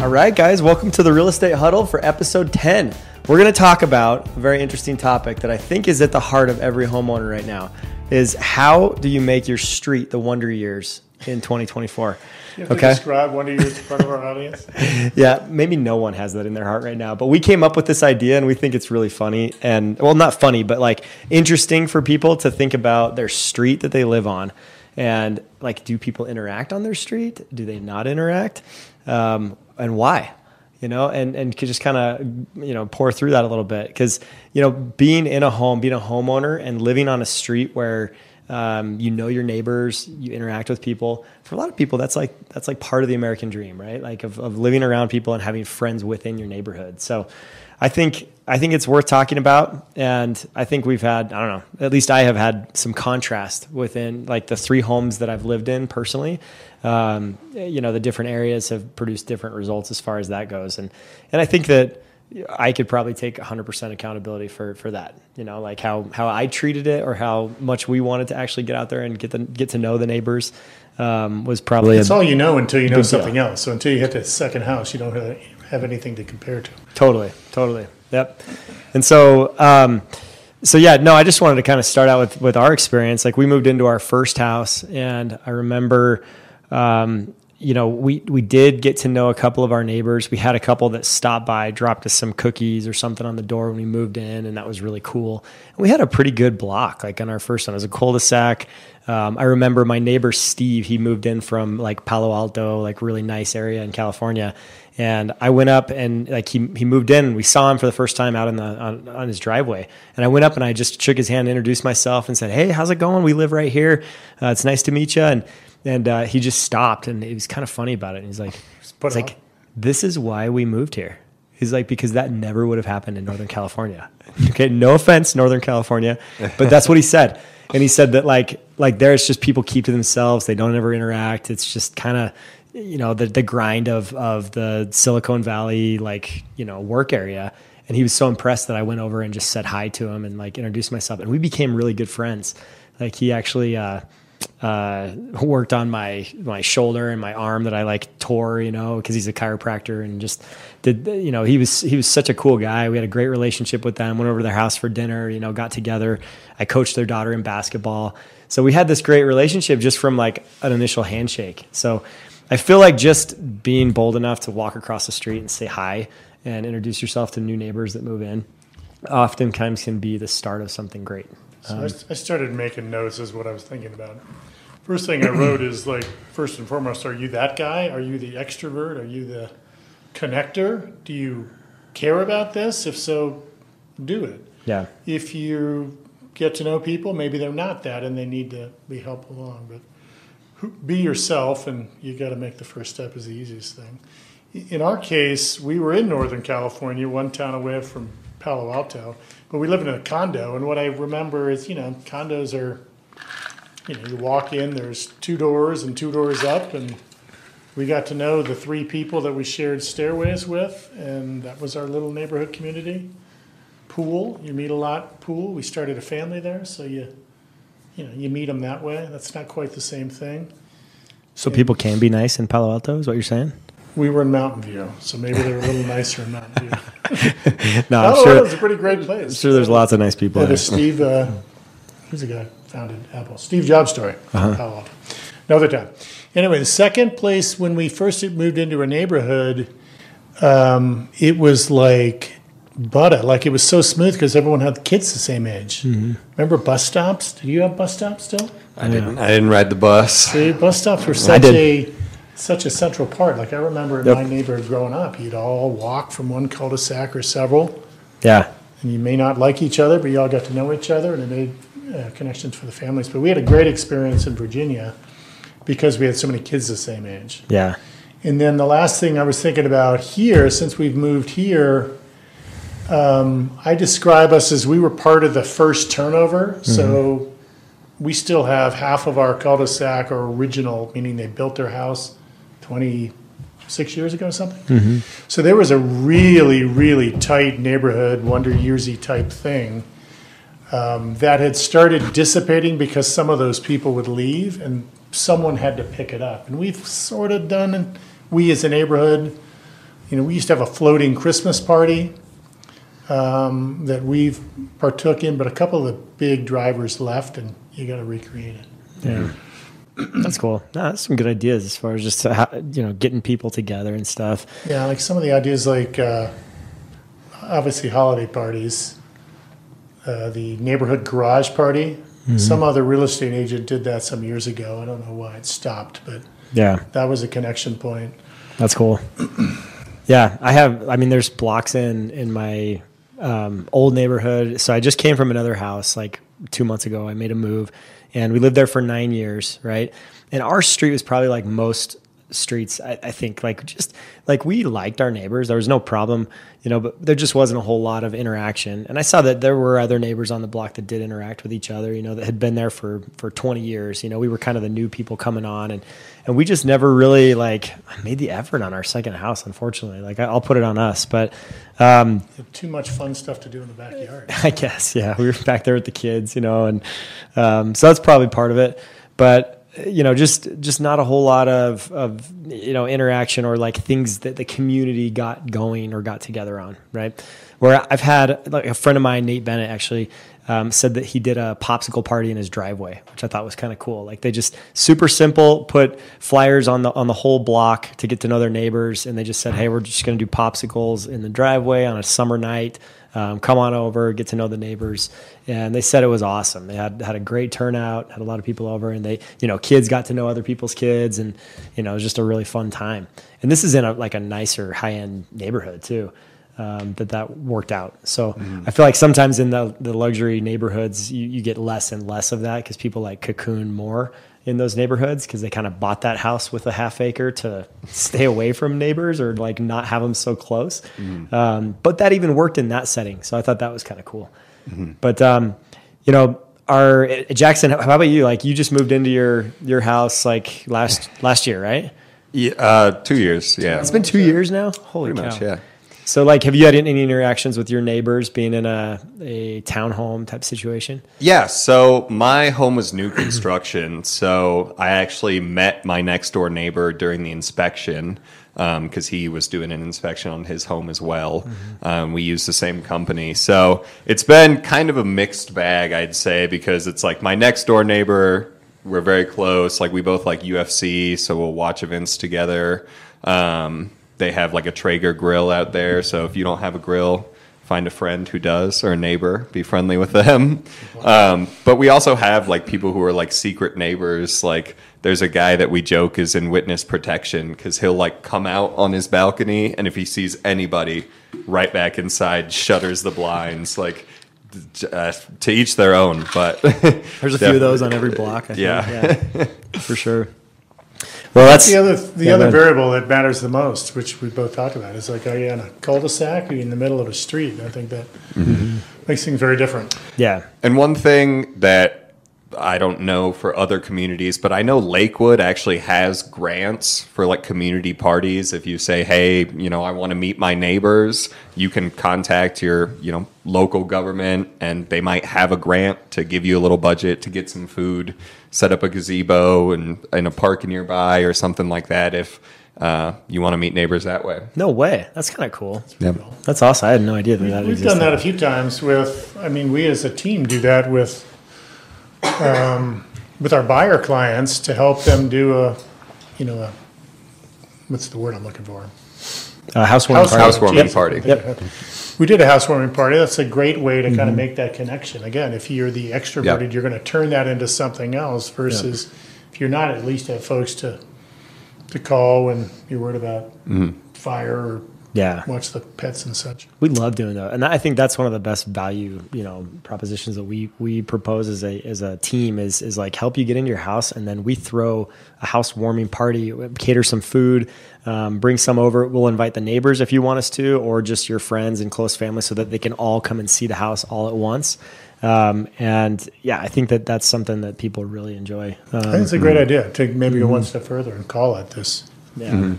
All right, guys, welcome to the Real Estate Huddle for episode 10. We're going to talk about a very interesting topic that I think is at the heart of every homeowner right now, is how do you make your street the wonder years in 2024? You have to describe wonder years in front of our audience. Yeah, maybe no one has that in their heart right now, but we came up with this idea and we think it's really funny and, well, not funny, but like interesting for people to think about their street that they live on. And like, do people interact on their street? Do they not interact? And why? You know, and could just kind of, you know, pour through that a little bit. Because, you know, being in a home, being a homeowner and living on a street where, you know, your neighbors, you interact with people. For a lot of people, that's like part of the American dream, right? Like of living around people and having friends within your neighborhood. So I think it's worth talking about. And I think we've had, I don't know, at least I have had some contrast within like the 3 homes that I've lived in personally. You know, the different areas have produced different results as far as that goes. And I think that I could probably take 100% accountability for that, you know, like how I treated it or how much we wanted to actually get out there and get to know the neighbors, was probably. It's all you know until you know something else. So until you hit the second house, you don't have anything to compare to. Totally. Yep. And so, yeah, no, I just wanted to kind of start out with our experience. Like we moved into our first house and I remember, you know, we did get to know a couple of our neighbors. We had a couple that stopped by, dropped us some cookies or something on the door when we moved in, and that was really cool. And we had a pretty good block, like on our first one. It was a cul-de-sac. I remember my neighbor, Steve, he moved in from like Palo Alto, like really nice area in California. And I went up and like he moved in and we saw him for the first time out on his driveway. And I went up and I just shook his hand, introduced myself and said, "Hey, how's it going? We live right here. It's nice to meet you." And he just stopped and he was kind of funny about it. And he's like, "This is why we moved here." He's like, "Because that never would have happened in Northern California." Okay, no offense, Northern California, but that's what he said. And he said that like there it's just people keep to themselves. They don't ever interact. It's just kind of, you know, the grind of the Silicon Valley, like, you know, work area. And he was so impressed that I went over and just said hi to him and like introduced myself. And we became really good friends. Like he actually, worked on my shoulder and my arm that I like tore, you know, because he's a chiropractor, and just did, you know, he was such a cool guy. We had a great relationship with them, went over to their house for dinner, you know, got together. I coached their daughter in basketball. So we had this great relationship just from like an initial handshake. So I feel like just being bold enough to walk across the street and say hi and introduce yourself to new neighbors that move in oftentimes can be the start of something great. So I started making notes is what I was thinking about. First thing I wrote is like, first and foremost, are you that guy? Are you the extrovert? Are you the connector? Do you care about this? If so, do it. Yeah. If you get to know people, maybe they're not that and they need to be helped along. But be yourself, and you got to make the first step is the easiest thing. In our case, we were in Northern California, one town away from Palo Alto, but we live in a condo, and what I remember is, you know, condos are, you know, you walk in, there's 2 doors and 2 doors up, and we got to know the 3 people that we shared stairways with, and that was our little neighborhood community. Pool, you meet a lot. Pool, we started a family there, so you meet them that way. That's not quite the same thing. So people can be nice in Palo Alto, is what you're saying? We were in Mountain View, so maybe they're a little nicer in Mountain View. No, I'm sure it's a pretty great place. I'm sure there's lots of nice people there. Steve, who's the guy who founded Apple? Steve Jobs story. Palo Alto. Another time. Anyway, the second place, when we first moved into a neighborhood, it was like butter. Like it was so smooth because everyone had kids the same age. Mm-hmm. Remember bus stops? Did you have bus stops still? I didn't ride the bus. See, bus stops were such a central part. Like I remember in my neighborhood growing up, you'd all walk from one cul-de-sac or several. Yeah. And you may not like each other, but you all got to know each other, and it made connections for the families. But we had a great experience in Virginia because we had so many kids the same age. Yeah. And then the last thing I was thinking about here, since we've moved here, I describe us as we were part of the first turnover. Mm-hmm. So we still have half of our cul-de-sac or original, meaning they built their house 26 years ago or something. Mm-hmm. So there was a really, really tight neighborhood, Wonder Yearsy type thing that had started dissipating because some of those people would leave and someone had to pick it up. And we've sort of done, we as a neighborhood, we used to have a floating Christmas party that we've partook in, but a couple of the big drivers left, and you got to recreate it. Yeah. That's cool. No, that's some good ideas as far as just getting people together and stuff. Yeah, like some of the ideas, like obviously holiday parties, the neighborhood garage party. Mm-hmm. Some other real estate agent did that some years ago. I don't know why it stopped, but yeah, that was a connection point. That's cool. Yeah, there's blocks in my old neighborhood. So I just came from another house like 2 months ago. I made a move. And we lived there for 9 years, right? And our street was probably like most streets, I think, we liked our neighbors. There was no problem, but there just wasn't a whole lot of interaction. And I saw that there were other neighbors on the block that did interact with each other, that had been there for 20 years. We were kind of the new people coming on, and we just never really made the effort on our second house, unfortunately. I'll put it on us, but too much fun stuff to do in the backyard. I guess, yeah. We were back there with the kids, and so that's probably part of it. But just not a whole lot of interaction or things that the community got going or got together on, right? Where I've had a friend of mine, Nate Bennett, actually said that he did a popsicle party in his driveway, which I thought was kind of cool. They just super simple, put flyers on the whole block to get to know their neighbors, and they just said, hey, we're just going to do popsicles in the driveway on a summer night. Come on over, get to know the neighbors. And they said it was awesome. They had a great turnout, had a lot of people over, and they, kids got to know other people's kids, and, it was just a really fun time. And this is in a nicer high-end neighborhood too, that worked out. So I feel like sometimes in the luxury neighborhoods, you get less and less of that because people cocoon more in those neighborhoods because they kind of bought that house with a half acre to stay away from neighbors or not have them so close. Mm-hmm. But that even worked in that setting. So I thought that was kind of cool. Mm-hmm. But, Jackson, how about you? You just moved into your house last year, right? Yeah, 2 years. Yeah. It's been 2 years now. Holy Pretty cow. much, yeah. So, have you had any interactions with your neighbors being in a townhome type situation? Yeah, so my home was new construction, so I actually met my next door neighbor during the inspection because he was doing an inspection on his home as well. Mm-hmm. We use the same company. So it's been kind of a mixed bag, I'd say, because it's my next door neighbor, we're very close. We both like UFC, so we'll watch events together. They have a Traeger grill out there, so if you don't have a grill, find a friend who does or a neighbor, be friendly with them. But we also have people who are secret neighbors. There's a guy that we joke is in witness protection because he'll come out on his balcony, and if he sees anybody, right back inside, shutters the blinds. To each their own, but there's a few of those on every block. I think. Yeah, for sure. Well, that's the other variable that matters the most, which we both talked about, is are you in a cul-de-sac or are you in the middle of a street? And I think that makes things very different. Yeah. And one thing that I don't know for other communities, but I know Lakewood actually has grants for community parties. If you say, hey, I want to meet my neighbors, you can contact your, local government, and they might have a grant to give you a little budget to get some food, set up a gazebo and in a park nearby or something like that if you want to meet neighbors that way. No way. That's kind of cool. Yep. That's awesome. I had no idea that We've done that a few times we as a team do that with our buyer clients to help them do a what's the word I'm looking for? Housewarming party. Yep. We did a housewarming party. That's a great way to kind of make that connection. Again, if you're the extroverted, you're going to turn that into something else versus if you're not, at least have folks to call when you're worried about fire or watch the pets and such. We love doing that. And I think that's one of the best value, propositions that we propose as a team is help you get into your house, and then we throw a housewarming party, cater some food, bring some over. We'll invite the neighbors if you want us to, or just your friends and close family so that they can all come and see the house all at once. I think that's something that people really enjoy. I think it's a great idea to maybe go one step further and call it this. Yeah.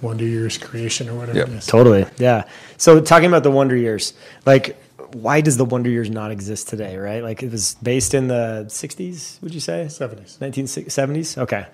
Wonder Years creation or whatever it is. Totally. Yeah. So talking about the Wonder Years, why does the Wonder Years not exist today, right? It was based in the 60s, would you say? 70s. 1970s? Okay.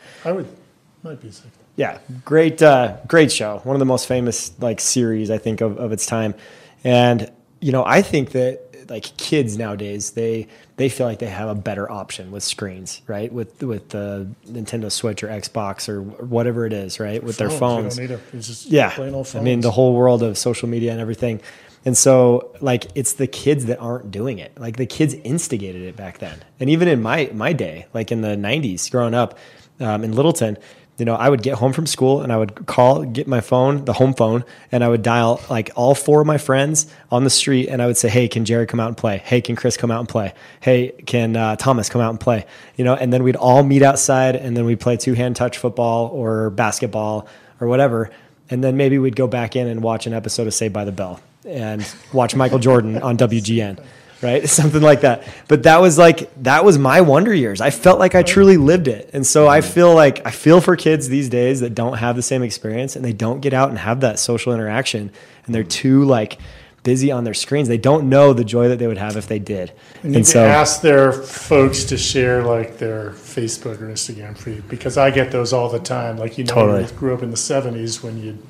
Might be 60s. Yeah, great show. One of the most famous like series I think of its time. And I think that like kids nowadays, they feel like they have a better option with screens, right? With the Nintendo Switch or Xbox or whatever it is, right? With their phones. It's just plain old phones. I mean, the whole world of social media and everything. And so like it's the kids that aren't doing it. Like the kids instigated it back then. And even in my day, like in the 90s growing up in Littleton, I would get home from school and I would get my phone, the home phone, and I would dial like all 4 of my friends on the street. And I would say, hey, can Jared come out and play? Hey, can Chris come out and play? Hey, can Thomas come out and play? And then we'd all meet outside and then we'd play 2-hand touch football or basketball or whatever. And then maybe we'd go back in and watch an episode of Saved by the Bell and watch Michael Jordan on WGN. Right? Something like that. But that was my wonder years. I felt like I truly lived it. And so I feel for kids these days that don't have the same experience and they don't get out and have that social interaction and they're too like busy on their screens. They don't know the joy that they would have if they did. And so ask their folks to share like their Facebook or Instagram feed because I get those all the time. Like totally. You grew up in the 70s when you'd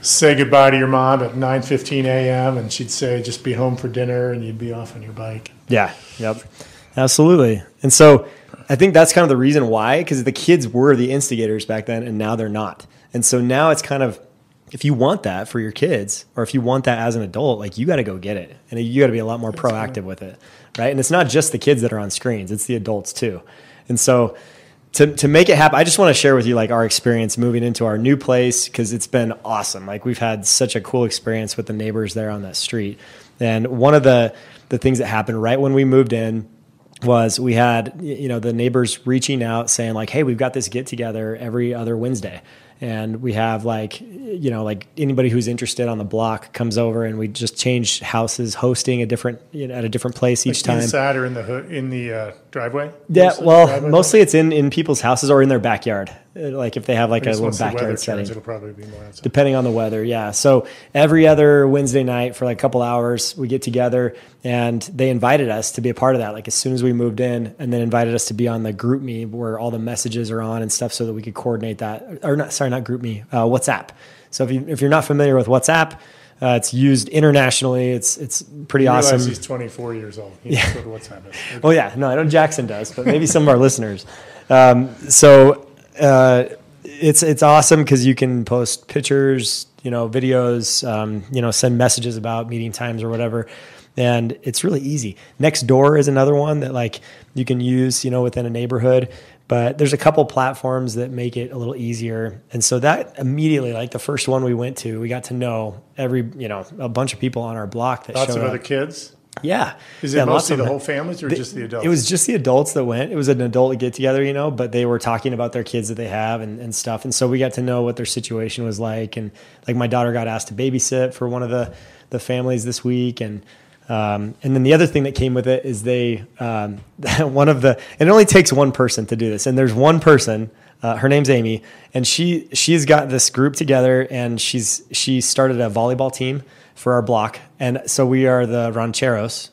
say goodbye to your mom at 9:15 a.m. and she'd say, just be home for dinner, and you'd be off on your bike. Yeah. Yep. Absolutely. And so I think that's kind of the reason why, because the kids were the instigators back then and now they're not. And so now it's kind of, if you want that for your kids or if you want that as an adult, like you got to go get it and you got to be a lot more proactive with it. Right. And it's not just the kids that are on screens, it's the adults too. And so to make it happen, I just want to share with you like our experience moving into our new place because it's been awesome. Like we've had such a cool experience with the neighbors there on that street. And one of the things that happened right when we moved in was we had the neighbors reaching out saying like, hey, we've got this get together every other Wednesday. And we have like anybody who's interested on the block comes over and we just change houses, hosting at a different place each time. Inside or in the driveway? Yeah, mostly it's in people's houses or in their backyard. Like if they have like a little backyard setting. It'll probably be more outside. Depending on the weather, yeah. So every other Wednesday night for like a couple hours, we get together and they invited us to be a part of that. Like as soon as we moved in and then invited us to be on the group me where all the messages are on and stuff so that we could coordinate that. Or not group me, WhatsApp. So if you're not familiar with WhatsApp, it's used internationally. It's pretty awesome. He's 24 years old. He knows what WhatsApp is. Okay. Well, yeah. No, I know Jackson does, but maybe some of our listeners. It's awesome because you can post pictures, videos, send messages about meeting times or whatever. And it's really easy. Nextdoor is another one that like you can use, within a neighborhood. But there's a couple platforms that make it a little easier. And so that immediately, like the first one we went to, we got to know a bunch of people on our block that lots showed of up. other kids? Yeah. Is it mostly the whole families or just the adults? It was just the adults that went. It was an adult get together, but they were talking about their kids that they have and stuff. And so we got to know what their situation was like. And like my daughter got asked to babysit for one of the families this week. And then the other thing that came with it is and it only takes one person to do this. And there's one person, her name's Amy, and she's got this group together and she started a volleyball team for our block. And so we are the Rancheros,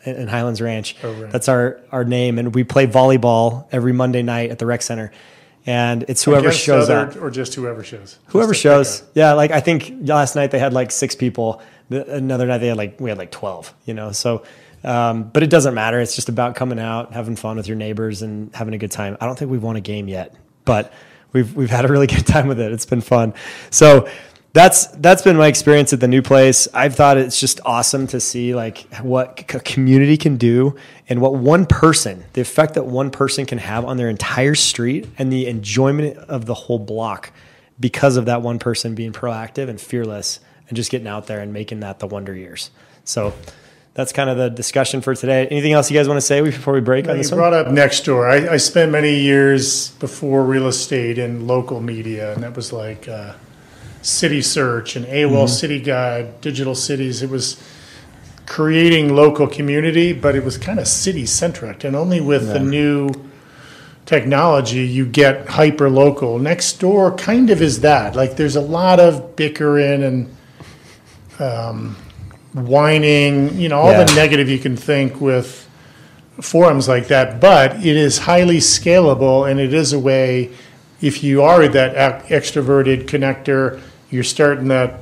in Highlands Ranch. Oh, right. That's our name. And we play volleyball every Monday night at the rec center. And it's whoever shows up. Or just whoever shows? Whoever shows. Yeah, like I think last night they had like 6 people. Another night we had like 12, So, but it doesn't matter. It's just about coming out, having fun with your neighbors and having a good time. I don't think we've won a game yet, but we've had a really good time with it. It's been fun. So that's been my experience at the new place. I've thought it's just awesome to see like what a community can do and what the effect that one person can have on their entire street and the enjoyment of the whole block because of that one person being proactive and fearless and just getting out there and making that the wonder years. So that's kind of the discussion for today. Anything else you guys want to say before we break on this one? You brought up Nextdoor. I spent many years before real estate in local media, and that was like City Search and AWOL City Guide, Digital Cities. It was creating local community, but it was kind of city-centric. And only with the new technology, you get hyper-local. Nextdoor kind of is that. Like there's a lot of bickering and whining, all the negative you can think with forums like that. But it is highly scalable, and it is a way if you are that extroverted connector, you're starting that,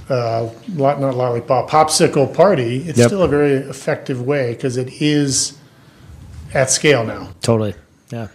not lollipop, popsicle party, it's Yep. still a very effective way because it is at scale now. Totally. Yeah.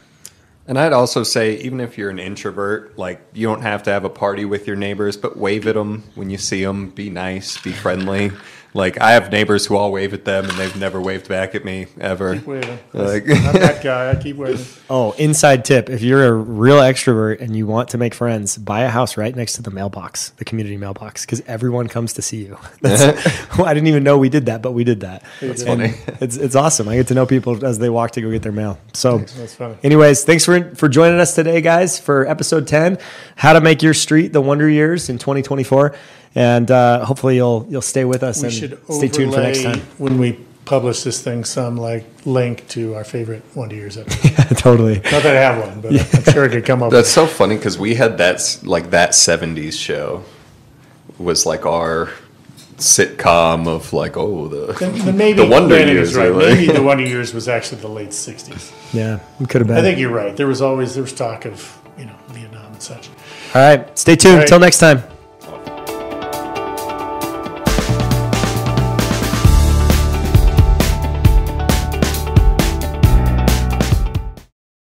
And I'd also say, even if you're an introvert, like, you don't have to have a party with your neighbors, but wave at them when you see them. Be nice, be friendly. Like, I have neighbors who I'll wave at them, and they've never waved back at me, ever. Keep waving. Like, I'm that guy. I keep waving. Oh, inside tip. If you're a real extrovert and you want to make friends, buy a house right next to the mailbox, the community mailbox, because everyone comes to see you. Well, I didn't even know we did that, but we did that. That's And funny. It's awesome. I get to know people as they walk to go get their mail. So That's funny. anyways, thanks for joining us today, guys, for episode 10, how to make your street the wonder years in 2024. And hopefully you'll stay with us We and should stay tuned for next overlay, time. when we publish this thing, some link to our favorite Wonder Years episode. Totally. Not that I have one, but I'm sure I could come up That's with so funny, because we had that 70s show was like our sitcom of Then maybe the Wonder Brandon Years. is right. Really. Maybe the Wonder Years was actually the late 60s. Yeah, it could have been. I think you're right. There was talk of, Vietnam and such. All right. Stay tuned. All right. Until next time.